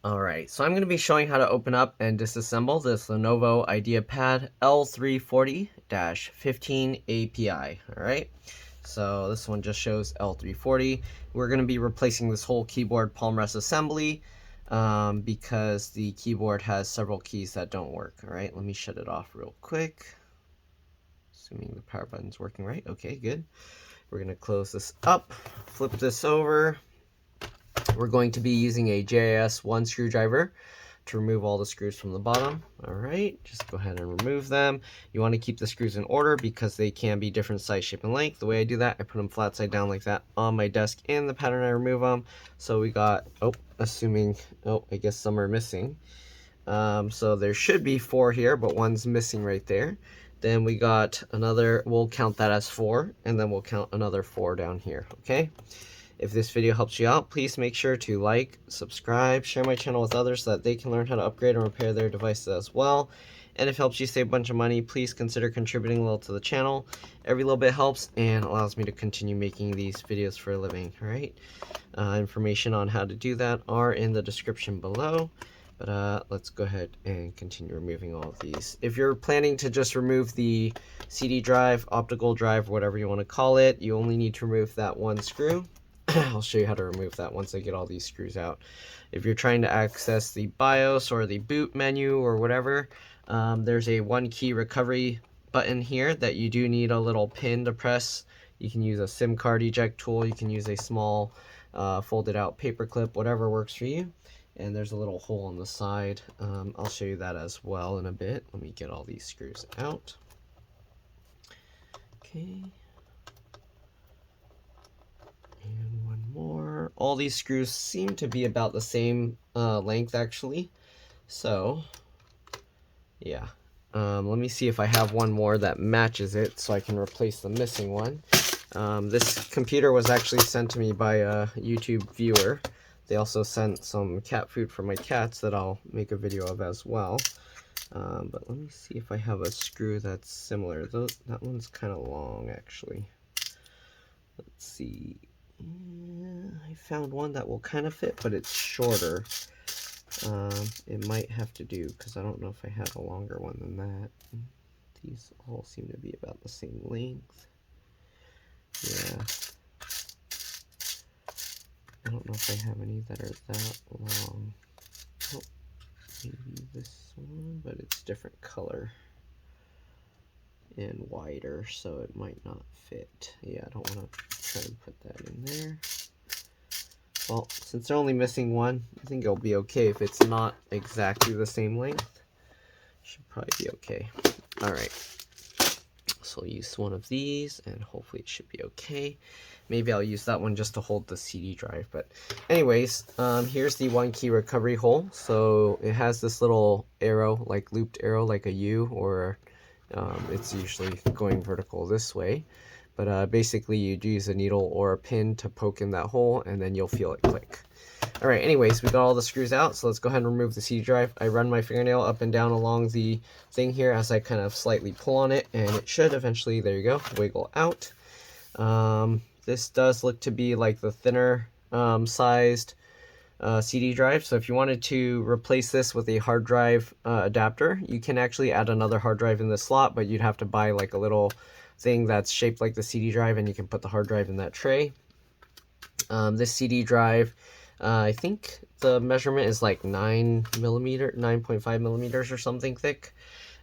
Alright, so I'm going to be showing how to open up and disassemble this Lenovo IdeaPad L340-15API. Alright, so this one just shows L340. We're going to be replacing this whole keyboard palm rest assembly because the keyboard has several keys that don't work. Alright, let me shut it off real quick. Assuming the power button's working right. Okay, good. We're going to close this up, flip this over. We're going to be using a JIS1 screwdriver to remove all the screws from the bottom. Alright, just go ahead and remove them. You want to keep the screws in order because they can be different size, shape, and length. The way I do that, I put them flat side down like that on my desk in the pattern I remove them. So we got, I guess some are missing. So there should be 4 here, but one's missing right there. Then we got another, we'll count that as 4, and then we'll count another 4 down here, okay? If this video helps you out, please make sure to like, subscribe, share my channel with others so that they can learn how to upgrade and repair their devices as well. And if it helps you save a bunch of money, please consider contributing a little to the channel. Every little bit helps and allows me to continue making these videos for a living, alright? Information on how to do that are in the description below. But let's go ahead and continue removing all of these. If you're planning to just remove the CD drive, optical drive, whatever you want to call it, you only need to remove that one screw. I'll show you how to remove that once I get all these screws out. If you're trying to access the BIOS or the boot menu or whatever, there's a one key recovery button here that you do need a little pin to press. You can use a SIM card eject tool. You can use a small folded out paper clip, whatever works for you. And there's a little hole on the side. I'll show you that as well in a bit. Let me get all these screws out. Okay. And one more. All these screws seem to be about the same length actually. So, yeah. Let me see if I have one more that matches it so I can replace the missing one. This computer was actually sent to me by a YouTube viewer. They also sent some cat food for my cats that I'll make a video of as well. But let me see if I have a screw that's similar. That one's kind of long actually. Let's see. Yeah, I found one that will kind of fit, but it's shorter. It might have to do because I don't know if I have a longer one than that. These all seem to be about the same length. Yeah. I don't know if I have any that are that long. Oh, maybe this one, but it's different color and wider, so it might not fit. Yeah, I don't want to try and put that in there. Well, since they're only missing one, I think it'll be okay if it's not exactly the same length. Should probably be okay. Alright, so I'll use one of these and hopefully it should be okay. Maybe I'll use that one just to hold the CD drive, but anyways, here's the one key recovery hole. So it has this little arrow, like looped arrow, like a U, or it's usually going vertical this way. But basically you'd use a needle or a pin to poke in that hole and then you'll feel it click. Alright, anyways, we got all the screws out, so let's go ahead and remove the CD drive. I run my fingernail up and down along the thing here as I kind of slightly pull on it, and it should eventually, there you go, wiggle out. This does look to be like the thinner sized CD drive, so if you wanted to replace this with a hard drive adapter, you can actually add another hard drive in the slot, but you'd have to buy like a little thing that's shaped like the CD drive, and you can put the hard drive in that tray. This CD drive, I think the measurement is like 9.5 millimeters or something thick.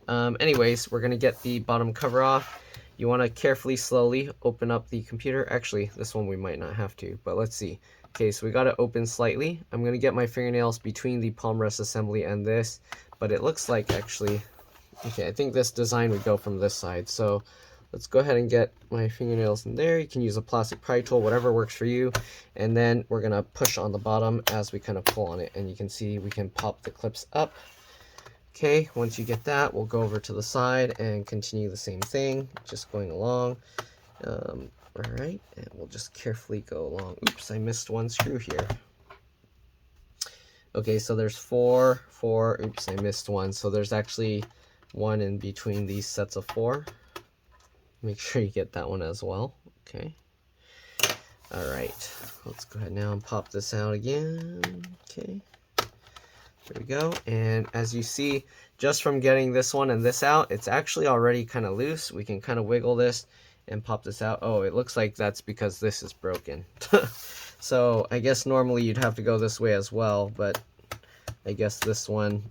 Anyways, we're gonna get the bottom cover off. You want to carefully, slowly open up the computer. Actually, this one we might not have to, but let's see. Okay, so we got it open slightly. I'm going to get my fingernails between the palm rest assembly and this, but it looks like actually, okay, I think this design would go from this side. So let's go ahead and get my fingernails in there. You can use a plastic pry tool, whatever works for you. And then we're going to push on the bottom as we kind of pull on it. And you can see we can pop the clips up. Okay, once you get that, we'll go over to the side and continue the same thing, just going along. Alright, and we'll just carefully go along. Oops, I missed one screw here. Okay, so there's four. Oops, I missed one. So there's actually one in between these sets of 4. Make sure you get that one as well. Okay. Alright, let's go ahead now and pop this out again. Okay. There we go. And as you see, just from getting this one and this out, it's actually already kind of loose. We can kind of wiggle this and pop this out. Oh, it looks like that's because this is broken. So I guess normally you'd have to go this way as well, but I guess this one,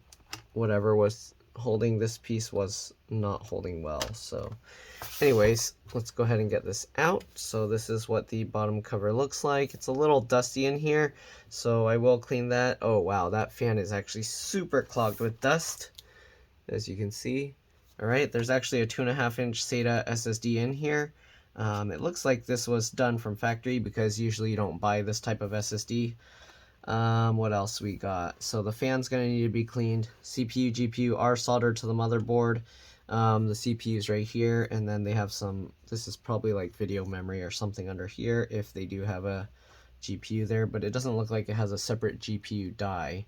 whatever was holding this piece, was not holding well. So anyways, let's go ahead and get this out. So this is what the bottom cover looks like. It's a little dusty in here, so I will clean that. Oh wow, that fan is actually super clogged with dust, as you can see. All right, there's actually a 2.5-inch SATA SSD in here. It looks like this was done from factory because usually you don't buy this type of SSD. What else we got? So the fan's gonna need to be cleaned. CPU, GPU are soldered to the motherboard. The CPU's right here, and then they have some, this is probably like video memory or something under here if they do have a GPU there, but it doesn't look like it has a separate GPU die.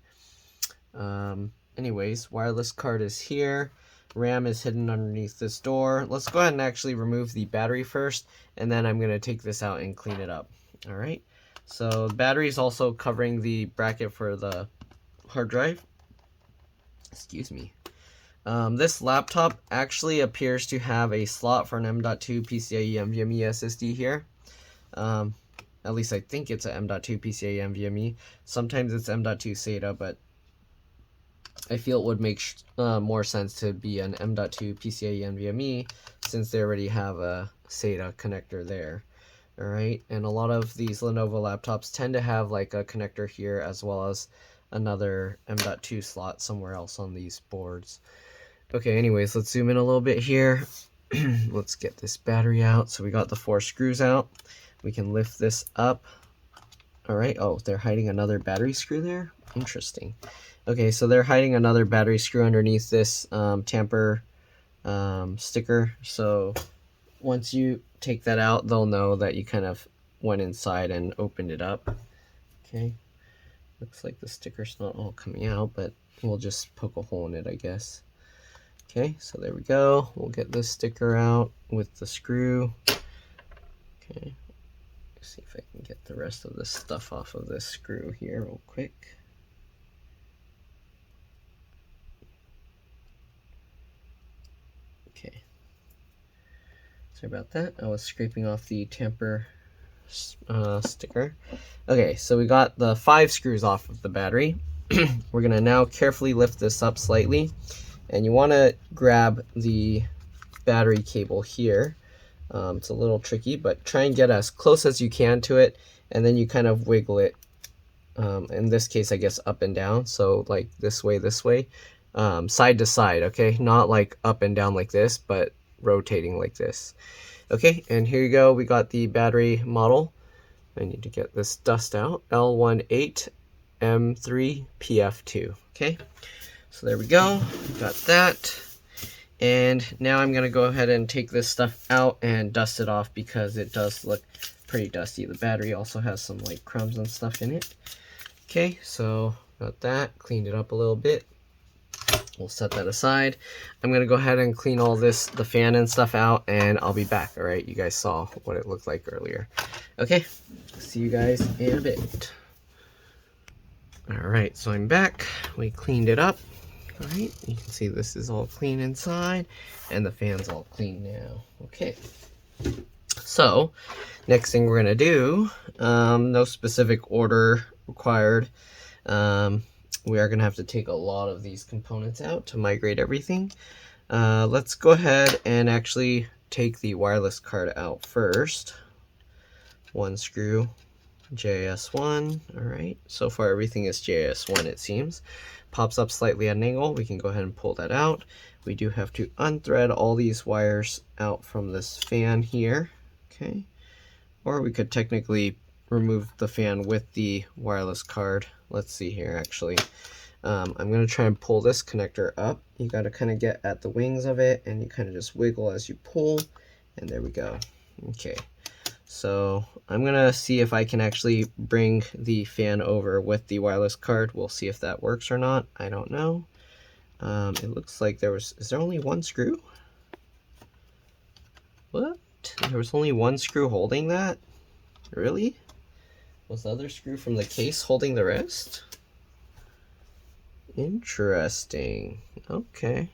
Anyways, wireless card is here. RAM is hidden underneath this door. Let's go ahead and actually remove the battery first, and then I'm going to take this out and clean it up. All right, so the battery is also covering the bracket for the hard drive. Excuse me. This laptop actually appears to have a slot for an M.2 PCIe NVMe SSD here. At least I think it's an M.2 PCIe NVMe. Sometimes it's M.2 SATA, but I feel it would make more sense to be an M.2 PCIe NVMe since they already have a SATA connector there. Alright, and a lot of these Lenovo laptops tend to have like a connector here as well as another M.2 slot somewhere else on these boards. Okay, anyways, let's zoom in a little bit here. Let's get this battery out. So we got the 4 screws out. We can lift this up. Alright, oh, they're hiding another battery screw there? Interesting. Okay, so they're hiding another battery screw underneath this tamper sticker. So once you take that out, they'll know that you kind of went inside and opened it up. Okay, looks like the sticker's not all coming out, but we'll just poke a hole in it, I guess. Okay, so there we go. We'll get this sticker out with the screw. Okay, let's see if I can get the rest of this stuff off of this screw here real quick. Okay, sorry about that. I was scraping off the tamper sticker. Okay, so we got the 5 screws off of the battery. We're gonna now carefully lift this up slightly, and you want to grab the battery cable here. It's a little tricky, but try and get as close as you can to it, and then you kind of wiggle it. In this case, I guess up and down. So like this way, side to side. Okay, not like up and down like this, but rotating like this. Okay, and here you go. We got the model. I need to get this dust out. L340-15API. Okay, so there we go. Got that. And now I'm going to go ahead and take this stuff out and dust it off because it does look pretty dusty. The battery also has some like crumbs and stuff in it. Okay, so got that. Cleaned it up a little bit. We'll set that aside. I'm going to go ahead and clean all this, the fan and stuff out, and I'll be back. All right, you guys saw what it looked like earlier. Okay, see you guys in a bit. All right, so I'm back. We cleaned it up. All right, you can see this is all clean inside, and the fan's all clean now. Okay, so next thing we're going to do, no specific order required. We are going to have to take a lot of these components out to migrate everything. Let's go ahead and actually take the wireless card out first. 1 screw, JS1. All right, so far everything is JS1 it seems. Pops up slightly at an angle. We can go ahead and pull that out. We do have to unthread all these wires out from this fan here. Okay, or we could technically remove the fan with the wireless card. Let's see here actually. I'm going to try and pull this connector up. You got to kind of get at the wings of it, and you kind of just wiggle as you pull, and there we go. Okay, so I'm going to see if I can actually bring the fan over with the wireless card. We'll see if that works or not. I don't know. It looks like is there only 1 screw? What? There was only 1 screw holding that? Really? Was the other screw from the case holding the rest? Interesting. Okay.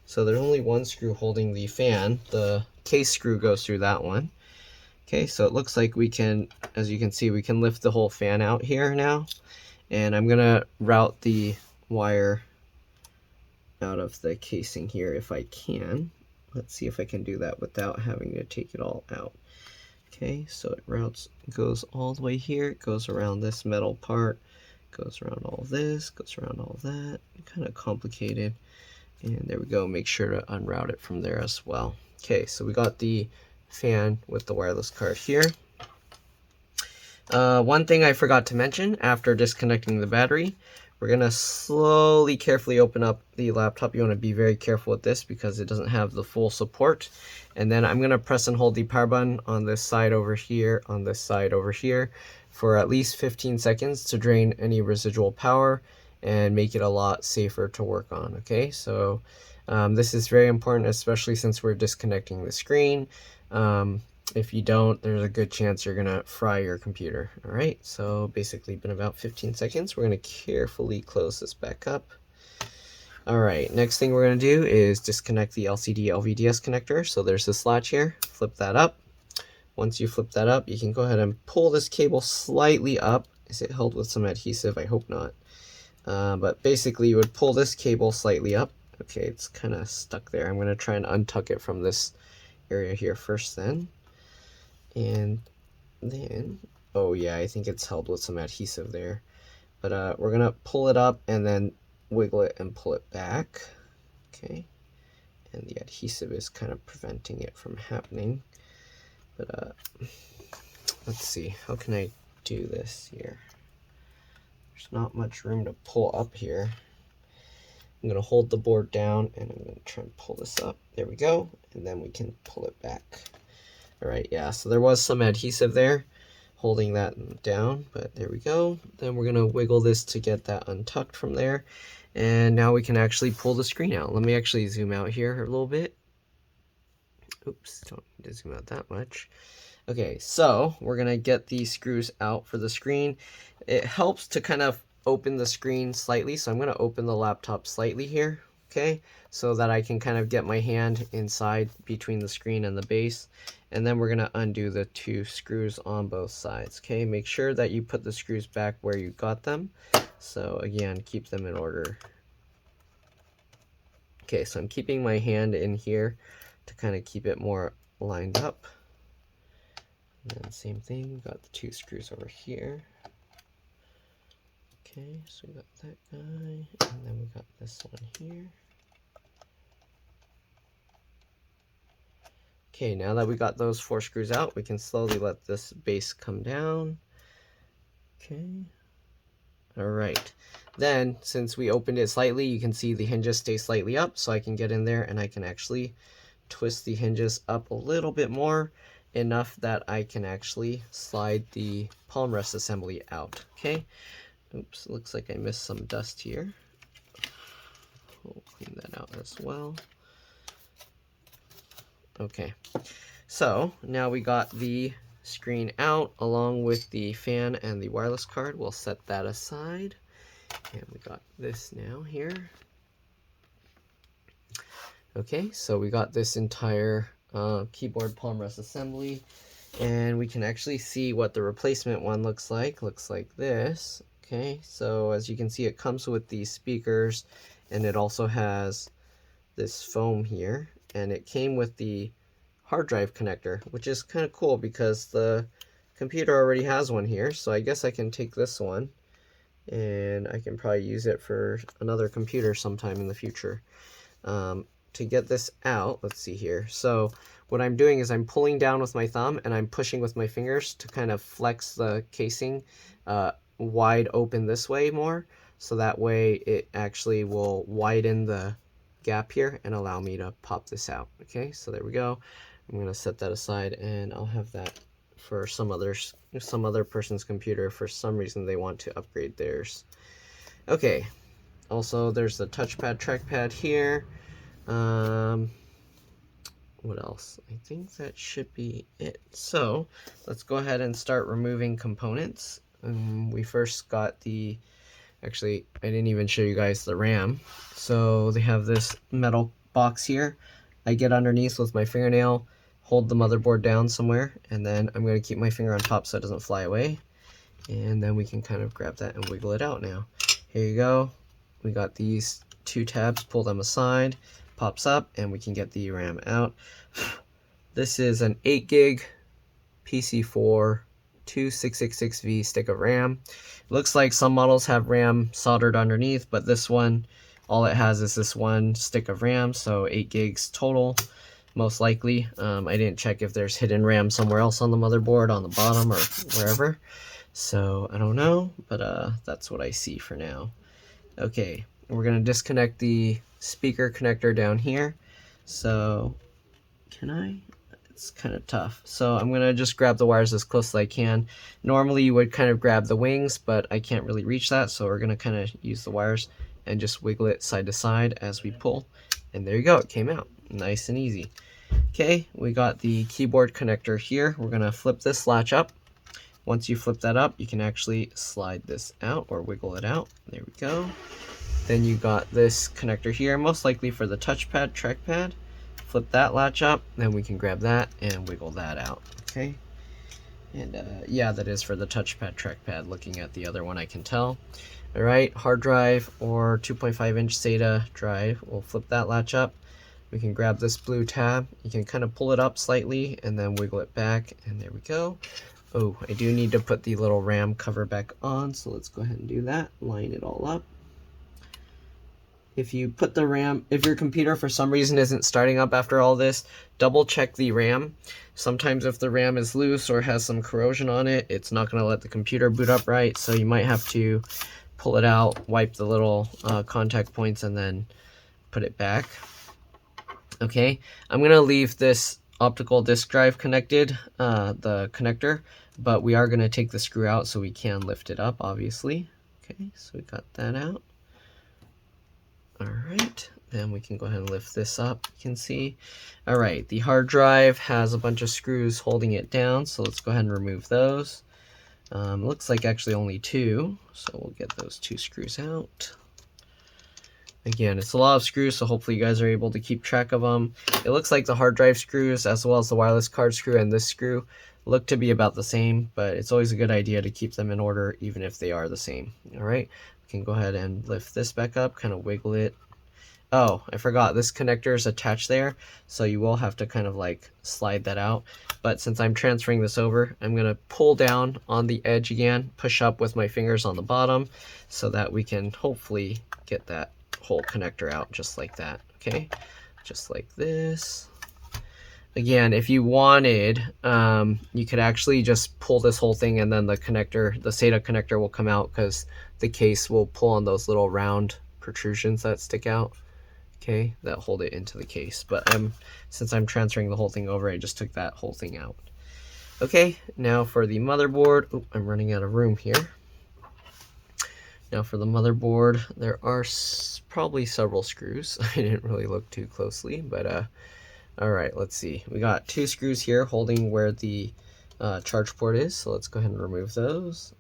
So there's only one screw holding the fan. The case screw goes through that one. Okay, so it looks like we can, as you can see, we can lift the whole fan out here now. And I'm gonna route the wire out of the casing here if I can. Let's see if I can do that without having to take it all out. Okay, so it routes, goes all the way here, it goes around this metal part, goes around all this, goes around all that. Kind of complicated. And there we go, make sure to unroute it from there as well. Okay, so we got the fan with the wireless card here. One thing I forgot to mention after disconnecting the battery, we're going to slowly, carefully open up the laptop. You want to be very careful with this because it doesn't have the full support. And then I'm going to press and hold the power button on this side over here, on this side over here, for at least 15 seconds to drain any residual power and make it a lot safer to work on. Okay, so this is very important, especially since we're disconnecting the screen. If you don't, there's a good chance you're gonna fry your computer. All right, so basically been about 15 seconds. We're gonna carefully close this back up. All right, next thing we're gonna do is disconnect the LCD LVDS connector. So there's this latch here, flip that up. Once you flip that up, you can go ahead and pull this cable slightly up. Is it held with some adhesive? I hope not. But basically you would pull this cable slightly up. Okay, it's kind of stuck there. I'm gonna try and untuck it from this area here first then. And then, oh yeah, I think it's held with some adhesive there. But we're gonna pull it up and then wiggle it and pull it back. Okay, and the adhesive is kind of preventing it from happening. But let's see, how can I do this here? There's not much room to pull up here. I'm gonna hold the board down and I'm gonna try and pull this up. There we go, and then we can pull it back. All right, yeah, so there was some adhesive there holding that down, but there we go. Then we're gonna wiggle this to get that untucked from there. And now we can actually pull the screen out. Let me actually zoom out here a little bit. Oops, don't need to zoom out that much. Okay, so we're gonna get these screws out for the screen. It helps to kind of open the screen slightly, so I'm gonna open the laptop slightly here, okay, so that I can kind of get my hand inside between the screen and the base. And then we're gonna undo the two screws on both sides, okay? Make sure that you put the screws back where you got them. So again, keep them in order. Okay, so I'm keeping my hand in here to kind of keep it more lined up. And then same thing, we got the two screws over here. Okay, so we got that guy, and then we got this one here. Okay, now that we got those 4 screws out, we can slowly let this base come down. Okay. All right. Then, since we opened it slightly, you can see the hinges stay slightly up, so I can get in there and I can actually twist the hinges up a little bit more, enough that I can actually slide the palm rest assembly out. Okay. Oops, looks like I missed some dust here. We'll clean that out as well. Okay, so now we got the screen out along with the fan and the wireless card. We'll set that aside. And we got this now here. Okay, so we got this entire keyboard palm rest assembly. And we can actually see what the replacement one looks like. Looks like this. Okay, so as you can see, it comes with these speakers. And it also has this foam here. And it came with the hard drive connector, which is kind of cool because the computer already has one here. So I guess I can take this one and I can probably use it for another computer sometime in the future. To get this out, let's see here. So what I'm doing is I'm pulling down with my thumb and I'm pushing with my fingers to kind of flex the casing wide open this way more. So that way it actually will widen the gap here and allow me to pop this out. Okay, so there we go. I'm gonna set that aside and I'll have that for some other person's computer. For some reason they want to upgrade theirs. Okay, also there's the touchpad trackpad here. What else? I think that should be it. So let's go ahead and start removing components. We first got the Actually, I didn't even show you guys the RAM. So they have this metal box here. I get underneath with my fingernail, hold the motherboard down somewhere, and then I'm going to keep my finger on top so it doesn't fly away. And then we can kind of grab that and wiggle it out now. Here you go. We got these 2 tabs, pull them aside, pops up, and we can get the RAM out. This is an 8 gig PC4 2666V stick of RAM. It looks like some models have RAM soldered underneath, but this one, all it has is this one stick of RAM, so 8 gigs total, most likely. I didn't check if there's hidden RAM somewhere else on the motherboard, on the bottom or wherever. So I don't know, but that's what I see for now. Okay, we're gonna disconnect the speaker connector down here. So can I? It's kind of tough. So I'm gonna just grab the wires as close as I can. Normally you would kind of grab the wings, but I can't really reach that, so we're gonna kind of use the wires and just wiggle it side to side as we pull. And there you go, it came out. Nice and easy. Okay, we got the keyboard connector here. We're gonna flip this latch up. Once you flip that up, you can actually slide this out or wiggle it out. There we go. Then you got this connector here, most likely for the touchpad, trackpad. Flip that latch up, then we can grab that and wiggle that out, okay? And yeah, that is for the touchpad, trackpad, looking at the other one I can tell. All right, hard drive or 2.5-inch SATA drive. We'll flip that latch up. We can grab this blue tab. You can kind of pull it up slightly and then wiggle it back, and there we go. Oh, I do need to put the little RAM cover back on, so let's go ahead and do that. Line it all up. If you put the RAM, if your computer for some reason isn't starting up after all this, double check the RAM. Sometimes if the RAM is loose or has some corrosion on it, it's not going to let the computer boot up right, so you might have to pull it out, wipe the little contact points, and then put it back. Okay, I'm going to leave this optical disk drive connected, the connector, but we are going to take the screw out so we can lift it up, obviously. Okay, so we got that out. All right, then we can go ahead and lift this up, you can see. All right, the hard drive has a bunch of screws holding it down, so let's go ahead and remove those. Looks like actually only 2, so we'll get those 2 screws out. Again, it's a lot of screws, so hopefully you guys are able to keep track of them. It looks like the hard drive screws, as well as the wireless card screw and this screw, look to be about the same, but it's always a good idea to keep them in order, even if they are the same. All right, we can go ahead and lift this back up, kind of wiggle it. Oh, I forgot, this connector is attached there, so you will have to kind of like slide that out. But since I'm transferring this over, I'm going to pull down on the edge again, push up with my fingers on the bottom, so that we can hopefully get that whole connector out just like that. Okay, just like this. Again, if you wanted, you could actually just pull this whole thing and then the connector, the SATA connector will come out because the case will pull on those little round protrusions that stick out, okay, that hold it into the case. But since I'm transferring the whole thing over, I just took that whole thing out. Okay, now for the motherboard. Oh, I'm running out of room here. Now for the motherboard, there are probably several screws. I didn't really look too closely, but all right, let's see. We got 2 screws here holding where the charge port is, so let's go ahead and remove those.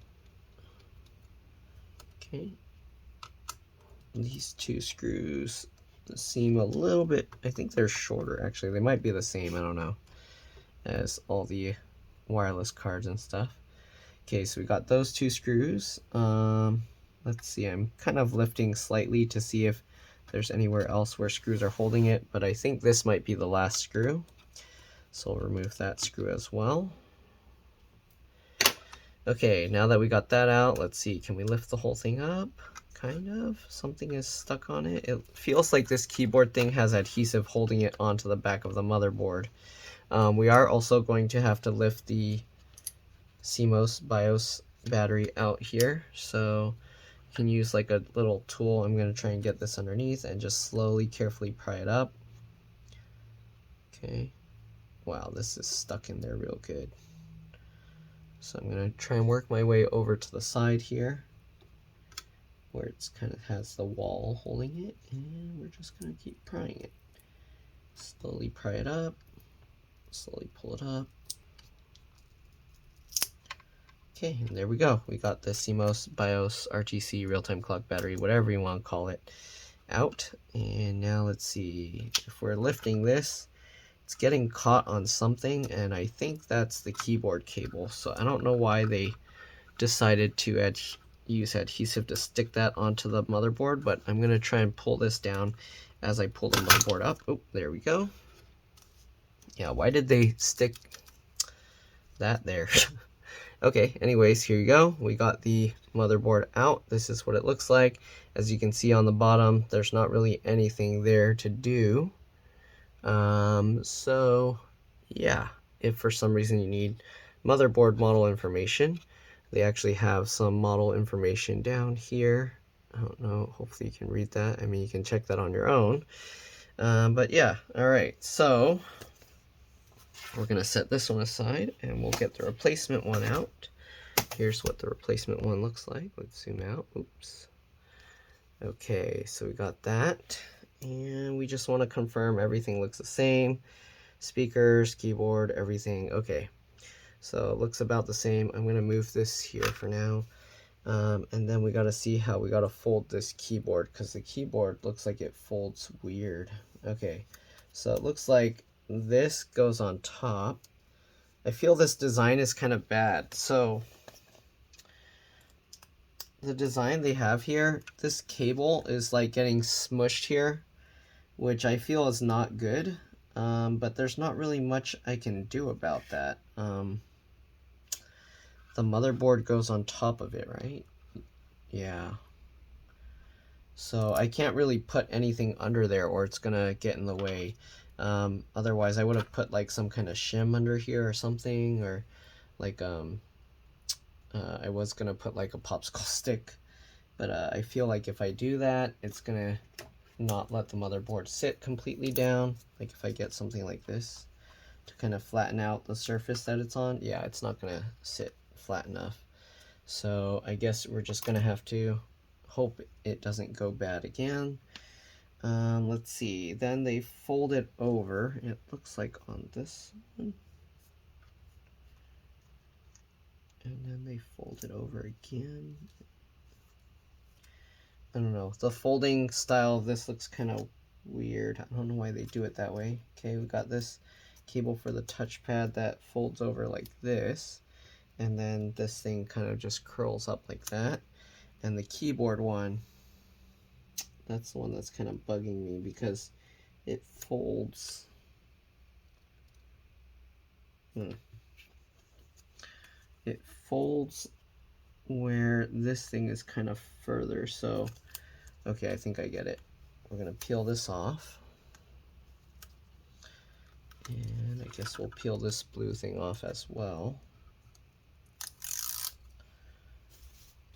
Okay. These 2 screws seem a little bit, I think they're shorter actually. They might be the same, I don't know, as all the wireless cards and stuff. Okay, so we got those 2 screws. Let's see, I'm kind of lifting slightly to see if there's anywhere else where screws are holding it, but I think this might be the last screw. So I'll remove that screw as well. Okay, now that we got that out, let's see, can we lift the whole thing up? Kind of. Something is stuck on it. It feels like this keyboard thing has adhesive holding it onto the back of the motherboard. We are also going to have to lift the CMOS BIOS battery out here, so you can use like a little tool. I'm going to try and get this underneath and just slowly, carefully pry it up. Okay. Wow, this is stuck in there real good. So I'm going to try and work my way over to the side here, where it's kind of has the wall holding it, and we're just going to keep prying it. Slowly pry it up, slowly pull it up. Okay, and there we go. We got the CMOS, BIOS, RTC, real-time clock battery, whatever you want to call it, out. And now let's see, if we're lifting this, it's getting caught on something, and I think that's the keyboard cable. So I don't know why they decided to use adhesive to stick that onto the motherboard, but I'm going to try and pull this down as I pull the motherboard up. Oh, there we go. Yeah, why did they stick that there? Okay, anyways, here you go. We got the motherboard out. This is what it looks like. As you can see on the bottom, there's not really anything there to do. So yeah, if for some reason you need motherboard model information, they actually have some model information down here. I don't know, hopefully you can read that. I mean, you can check that on your own. But yeah, all right, so we're gonna set this one aside and we'll get the replacement one out. Here's what the replacement one looks like. Let's zoom out. Oops. Okay, so we got that, and we just want to confirm everything looks the same. Speakers, keyboard, everything. Okay, so it looks about the same. I'm gonna move this here for now, and then we gotta see how we gotta fold this keyboard, because the keyboard looks like it folds weird. Okay, so it looks like this goes on top. I feel this design is kind of bad. So the design they have here, this cable is like getting smushed here, which I feel is not good. But there's not really much I can do about that. The motherboard goes on top of it, right? Yeah. So I can't really put anything under there or it's gonna get in the way. Otherwise I would have put like some kind of shim under here or something, or like I was gonna put like a popsicle stick, but I feel like if I do that, it's gonna not let the motherboard sit completely down. Like if I get something like this to kind of flatten out the surface that it's on, yeah, it's not gonna sit flat enough. So I guess we're just gonna have to hope it doesn't go bad again. Let's see, then they fold it over. It looks like on this one. And then they fold it over again. I don't know, the folding style of this looks kind of weird. I don't know why they do it that way. Okay, we got this cable for the touchpad that folds over like this, and then this thing kind of just curls up like that. And the keyboard one, that's the one that's kind of bugging me because it folds. It folds where this thing is kind of further. So, okay, I think I get it. We're gonna peel this off. And I guess we'll peel this blue thing off as well.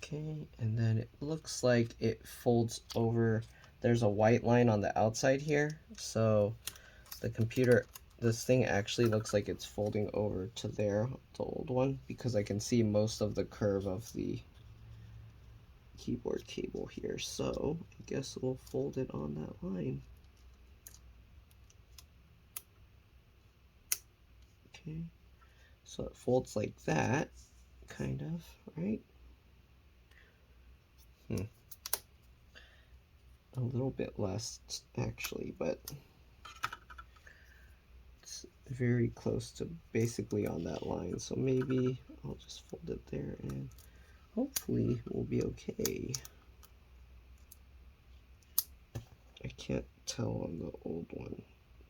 Okay, and then it looks like it folds over. There's a white line on the outside here, so the computer, this thing actually looks like it's folding over to there, the old one, because I can see most of the curve of the keyboard cable here. So I guess we'll fold it on that line. Okay, so it folds like that, kind of, right? A little bit less actually, but it's very close to basically on that line. So maybe I'll just fold it there and hopefully we'll be okay. I can't tell on the old one.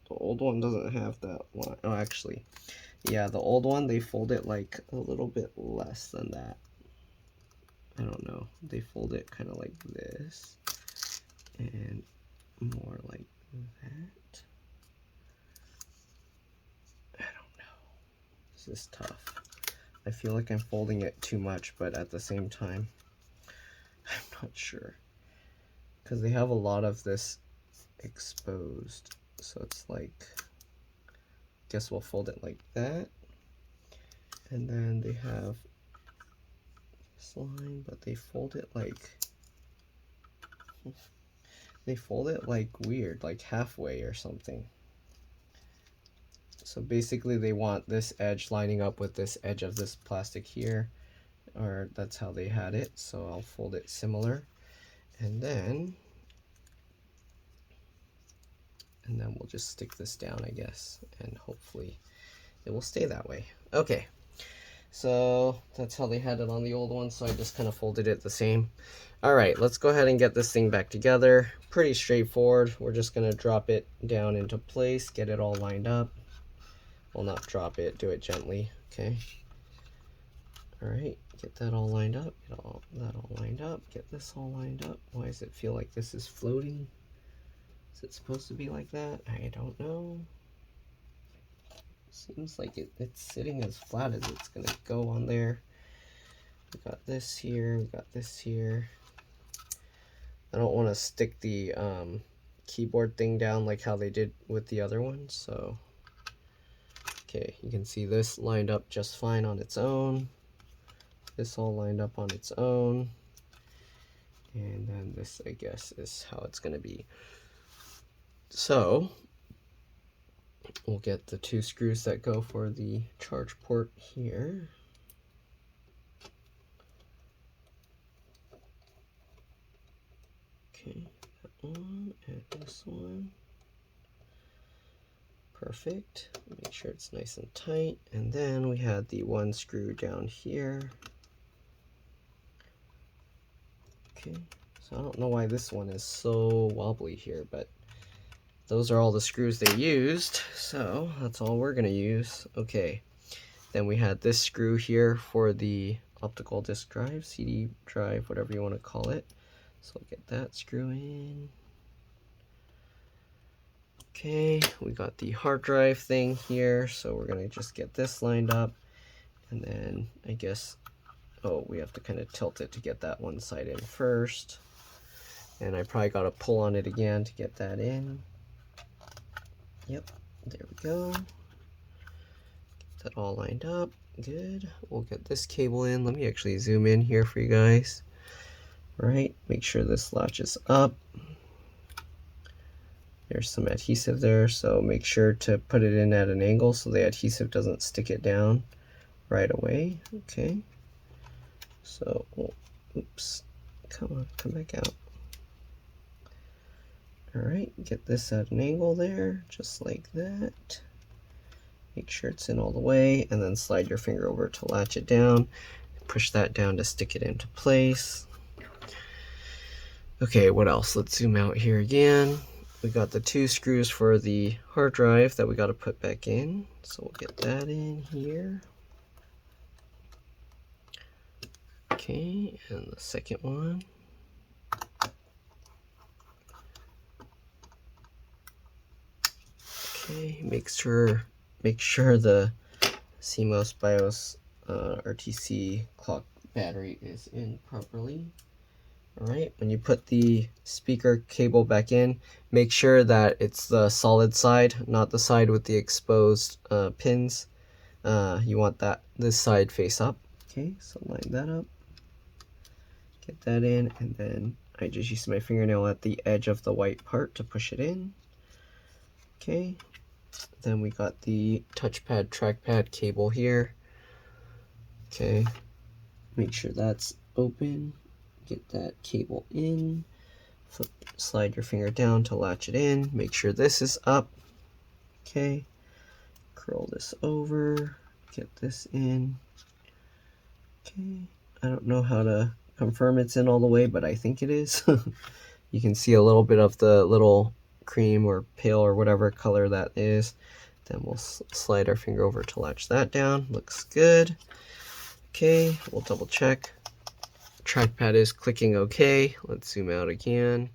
The old one doesn't have that line. Oh, actually, yeah, the old one, they fold it like a little bit less than that. I don't know. They fold it kind of like this and more like that. I don't know. This is tough. I feel like I'm folding it too much, but at the same time, I'm not sure. Because they have a lot of this exposed. So it's like, I guess we'll fold it like that. And then they have this line, but they fold it like weird, like halfway or something. So basically they want this edge lining up with this edge of this plastic here, or that's how they had it, so I'll fold it similar, and then we'll just stick this down, I guess, and hopefully it will stay that way. Okay, so that's how they had it on the old one, so I just kind of folded it the same. All right, let's go ahead and get this thing back together. Pretty straightforward. We're just gonna drop it down into place, get it all lined up. Well, not drop it, do it gently, okay? All right, get that all lined up, get that all lined up, get this all lined up. Why does it feel like this is floating? Is it supposed to be like that? I don't know. Seems like it's sitting as flat as it's gonna go on there. We got this here, we got this here. I don't want to stick the keyboard thing down like how they did with the other one, so okay, you can see this lined up just fine on its own. This all lined up on its own. And then this, I guess, is how it's going to be. So we'll get the 2 screws that go for the charge port here. Okay, that one and this one. Perfect. Make sure it's nice and tight. And then we had the 1 screw down here. Okay, so I don't know why this one is so wobbly here, but those are all the screws they used, so that's all we're gonna use. Okay, then we had this screw here for the optical disk drive, CD drive, whatever you want to call it. So we'll get that screw in. Okay, we got the hard drive thing here, so we're gonna just get this lined up, and then I guess, oh, we have to kind of tilt it to get that one side in first, and I probably got to pull on it again to get that in. Yep, there we go. Get that all lined up, good. We'll get this cable in. Let me actually zoom in here for you guys. All right, make sure this latches up. There's some adhesive there, so make sure to put it in at an angle so the adhesive doesn't stick it down right away. Okay, so, oh, oops, come on, come back out. All right, get this at an angle there, just like that. Make sure it's in all the way, and then slide your finger over to latch it down. Push that down to stick it into place. Okay, what else? Let's zoom out here again. We got the 2 screws for the hard drive that we got to put back in. So we'll get that in here. Okay, and the second one. Okay, make sure the CMOS BIOS RTC clock battery is in properly. Alright, when you put the speaker cable back in, make sure that it's the solid side, not the side with the exposed pins. You want this side face up. Okay, so line that up. Get that in, and then I just used my fingernail at the edge of the white part to push it in. Okay, then we got the touchpad trackpad cable here. Okay, make sure that's open. Get that cable in, slide your finger down to latch it in, make sure this is up. Okay, curl this over, get this in. Okay, I don't know how to confirm it's in all the way, but I think it is. You can see a little bit of the little cream or pale or whatever color that is. Then we'll slide our finger over to latch that down. Looks good. Okay, we'll double check. Trackpad is clicking okay. Let's zoom out again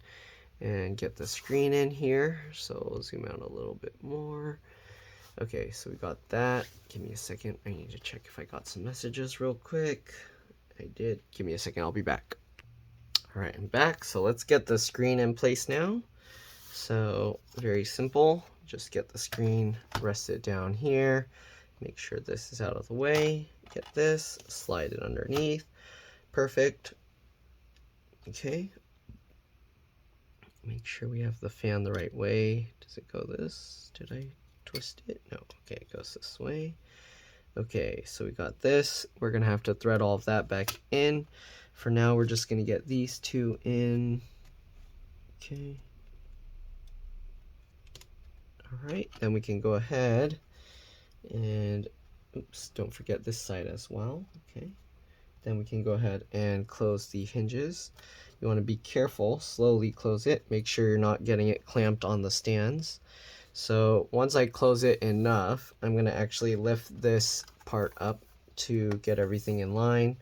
and get the screen in here. So we'll zoom out a little bit more. Okay, so we got that. Give me a second. I need to check if I got some messages real quick. I did. Give me a second. I'll be back. All right, I'm back. So let's get the screen in place now. So very simple. Just get the screen, rest it down here. Make sure this is out of the way. Get this, slide it underneath. Perfect. Okay. Make sure we have the fan the right way. Does it go this? Did I twist it? No. Okay, it goes this way. Okay, so we got this. We're gonna have to thread all of that back in. For now, we're just gonna get these two in. Okay. All right, then we can go ahead and, oops, don't forget this side as well. Okay, then we can go ahead and close the hinges. You want to be careful, slowly close it. Make sure you're not getting it clamped on the stands. So once I close it enough, I'm going to actually lift this part up to get everything in line.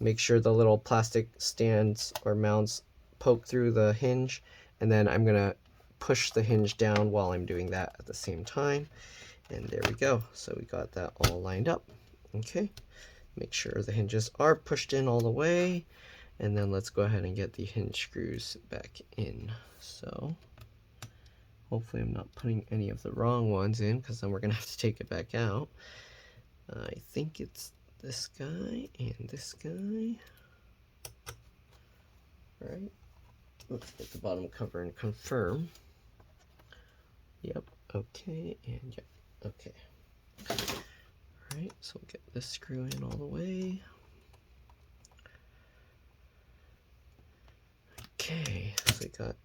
Make sure the little plastic stands or mounts poke through the hinge, and then I'm going to push the hinge down while I'm doing that at the same time. And there we go. So we got that all lined up. Okay, make sure the hinges are pushed in all the way, and then let's go ahead and get the hinge screws back in. So hopefully I'm not putting any of the wrong ones in, because then we're gonna have to take it back out. I think it's this guy and this guy. All right, let's get the bottom cover and confirm. Yep, okay, and yep, okay. All right, so we'll get this screw in all the way. Okay, so we got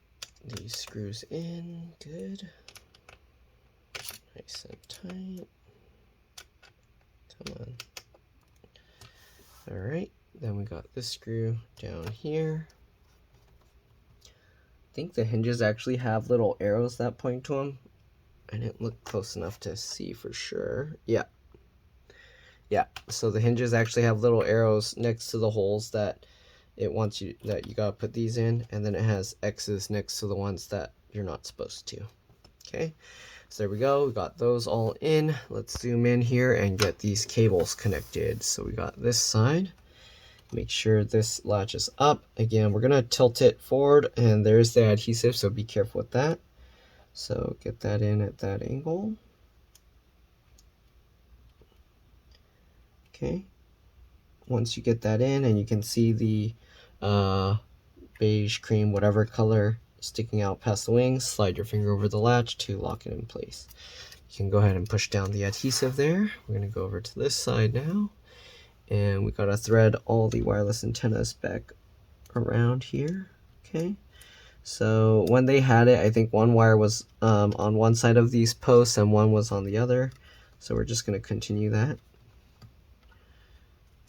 these screws in, good. Nice and tight. Come on. All right, then we got this screw down here. I think the hinges actually have little arrows that point to them. I didn't look close enough to see for sure. Yeah. Yeah, so the hinges actually have little arrows next to the holes that it wants you, that you gotta put these in, and then it has X's next to the ones that you're not supposed to. Okay, so there we go, we got those all in. Let's zoom in here and get these cables connected. So we got this side. Make sure this latches up. Again, we're gonna tilt it forward, and there's the adhesive, so be careful with that. So get that in at that angle. Okay, once you get that in and you can see the beige, cream, whatever color sticking out past the wings, slide your finger over the latch to lock it in place. You can go ahead and push down the adhesive there. We're going to go over to this side now, and we got to thread all the wireless antennas back around here. Okay, so when they had it, I think one wire was on one side of these posts and one was on the other, so we're just going to continue that.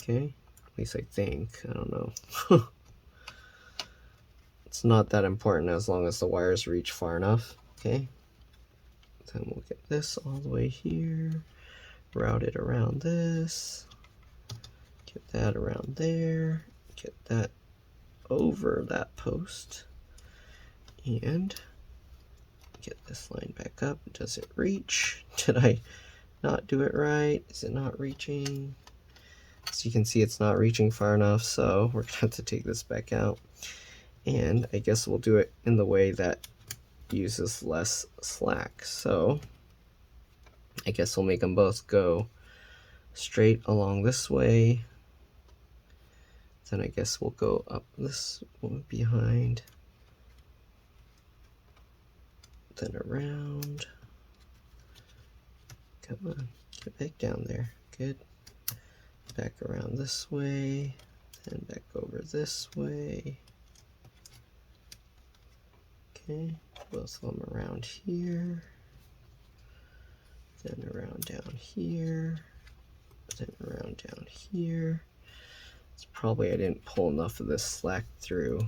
Okay, at least I think. I don't know. It's not that important as long as the wires reach far enough. Okay, then we'll get this all the way here, route it around this, get that around there, get that over that post, and get this line back up. Does it reach? Did I not do it right? Is it not reaching? So you can see it's not reaching far enough, so we're gonna have to take this back out. And I guess we'll do it in the way that uses less slack. So I guess we'll make them both go straight along this way. Then I guess we'll go up this one behind, then around. Come on, get back down there. Good. Back around this way, then back over this way. Okay, both of them around here, then around down here, then around down here. It's probably I didn't pull enough of this slack through.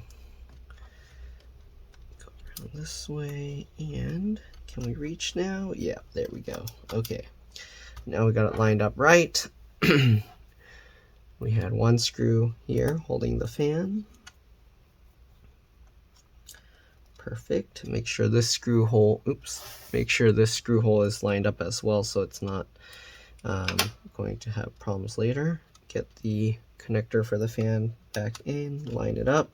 Go around this way, and can we reach now? Yeah, there we go. Okay, now we got it lined up right. We had one screw here holding the fan. Perfect. Make sure this screw hole, make sure this screw hole is lined up as well so it's not going to have problems later. Get the connector for the fan back in, line it up,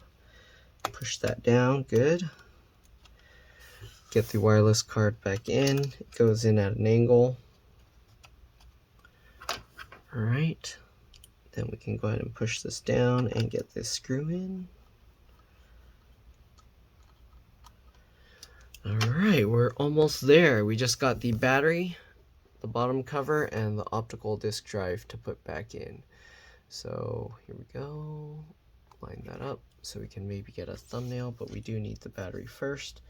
push that down, good. Get the wireless card back in, it goes in at an angle. All right. Then we can go ahead and push this down and get this screw in. All right, we're almost there. We just got the battery the bottom cover and the optical disk drive to put back in. So here we go, line that up so we can maybe get a thumbnail, but we do need the battery first.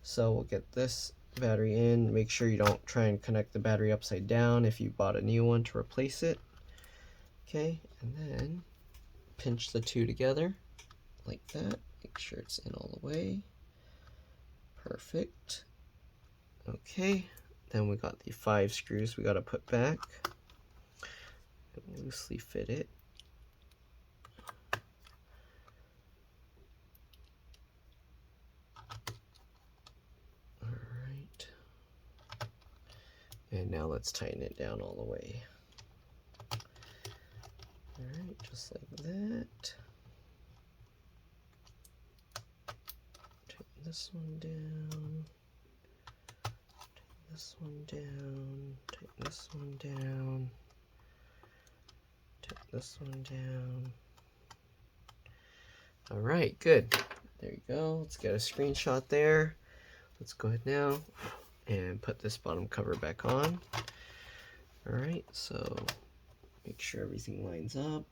So we'll get this battery in. Make sure you don't try and connect the battery upside down if you bought a new one to replace it. Okay, and then pinch the two together like that. Make sure it's in all the way. Perfect. Okay, then we got the 5 screws we got to put back. Loosely fit it. Alright. And now let's tighten it down all the way. Alright, just like that. Tighten this one down. Tighten this one down. Tighten this one down. Tighten this one down. Alright, good. There you go. Let's get a screenshot there. Let's go ahead now and put this bottom cover back on. Alright, so make sure everything lines up.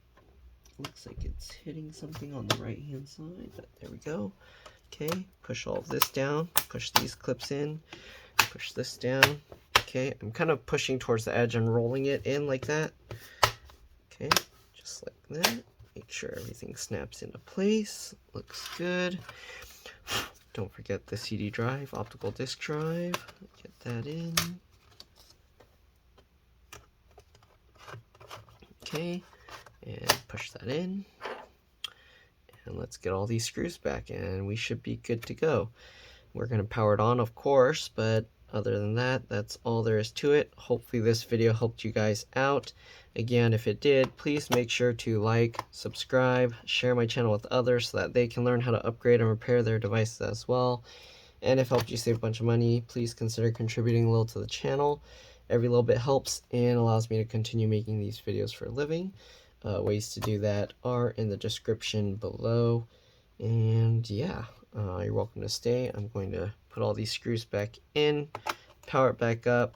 Looks like it's hitting something on the right hand side, but there we go. Okay, push all of this down, push these clips in, push this down. Okay, I'm kind of pushing towards the edge and rolling it in like that. Okay, just like that. Make sure everything snaps into place. Looks good. Don't forget the CD drive, optical disk drive. Get that in. Okay, and push that in. And let's get all these screws back and we should be good to go. We're going to power it on, of course, but other than that, that's all there is to it. Hopefully this video helped you guys out. Again, if it did, please make sure to like, subscribe, share my channel with others so that they can learn how to upgrade and repair their devices as well. And if it helped you save a bunch of money, please consider contributing a little to the channel. Every little bit helps and allows me to continue making these videos for a living. Ways to do that are in the description below. And yeah, you're welcome to stay. I'm going to put all these screws back in, power it back up,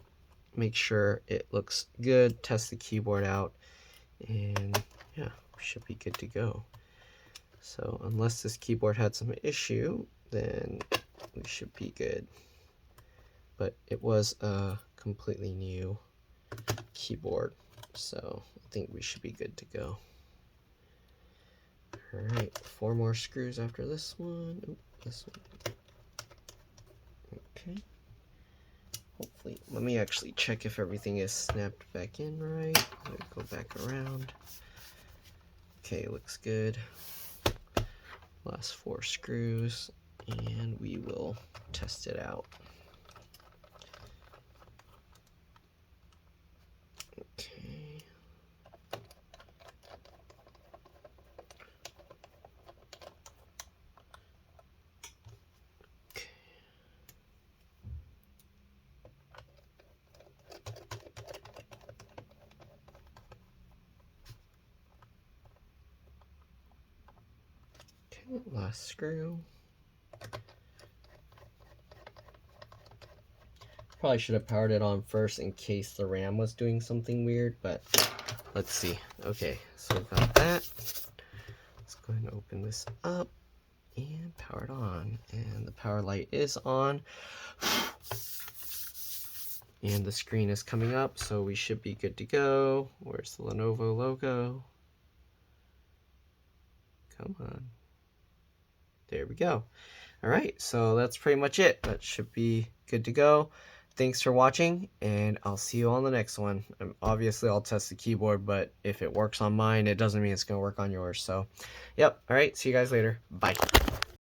make sure it looks good, test the keyboard out, and yeah, we should be good to go. So unless this keyboard had some issue, then we should be good. But it was a completely new keyboard, so I think we should be good to go. Alright, 4 more screws after this one. Oop, this one. Okay. Hopefully, let me actually check if everything is snapped back in right. Go back around. Okay, looks good. Last 4 screws, and we will test it out. Okay. Last screw. Probably should have powered it on first in case the RAM was doing something weird, but let's see. Okay, so we've got that. Let's go ahead and open this up and power it on. And the power light is on. And the screen is coming up, so we should be good to go. Where's the Lenovo logo? Come on. There we go. All right, so that's pretty much it. That should be good to go. Thanks for watching, and I'll see you on the next one. Obviously, I'll test the keyboard, but if it works on mine, it doesn't mean it's going to work on yours. So, yep. All right, see you guys later. Bye.